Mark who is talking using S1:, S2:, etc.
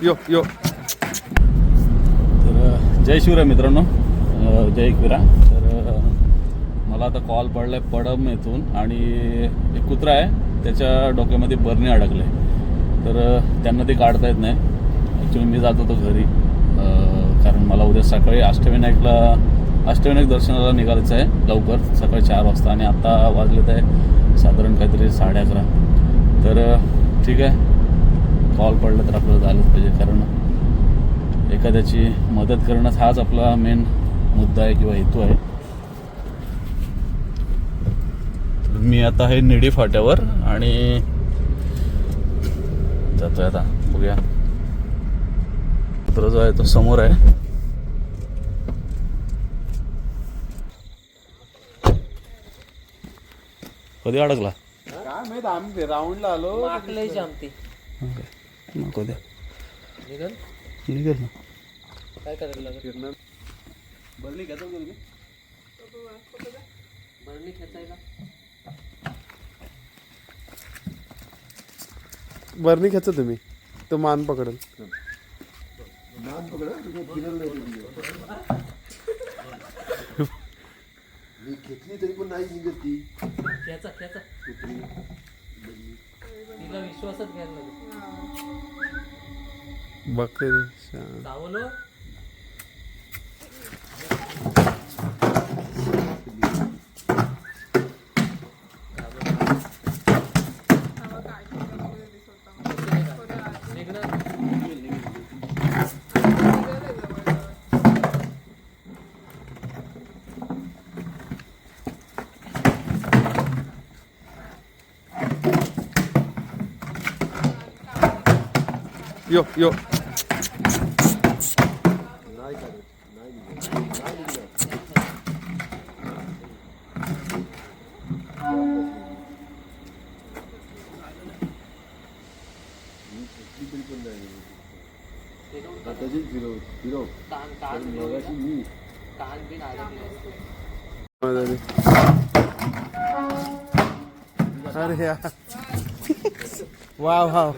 S1: यो यो.
S2: तर जय शिवराय मित्रांनो, जय एकविरा. तर मला आता कॉल पडलाय पडम येथून आणि एक कुत्रा आहे त्याच्या डोक्यामध्ये बरणी अडकले. तर त्यांना ते काढता येत नाही. ॲक्च्युली मी जात होतो घरी, कारण मला उद्या सकाळी अष्टविनायक दर्शनाला निघायचं आहे लवकर, सकाळी 4 वाजता. आणि आत्ता वाजलेत आहे साधारण काहीतरी 11:30. तर ठीक आहे, कॉल पडला तर आपल्याला झालंच पाहिजे, कारण एखाद्याची मदत करणं हाच आपला मेन मुद्दा आहे किंवा हेतू आहे. मी आता आहे निडी फाट्यावर आणि जातोय. आता बघूया, कुत्रा जो आहे तो समोर आहे. कधी अडकला
S1: काय माहित, आम्ही राऊंडला आलो.
S2: नको द्या, निघेल ना.
S1: काय करायला लागेल? बरणी घेतो का तुम्ही? बरणी खेचायला बरणी खेचा तुम्ही, तो मान पकडल.
S3: मी घेतली तरी पण नाही निघत ती.
S4: खेचा तिला विश्वासच घ्यायला लागेल.
S1: बघते
S4: सावलो
S1: यो यो.
S3: नाही काढत, नाही निघत, नाही निघत. मी घेतली तरी पण नाही निघत. आताची फिरव मगाशी मी
S1: अरे यार, वाव वाव.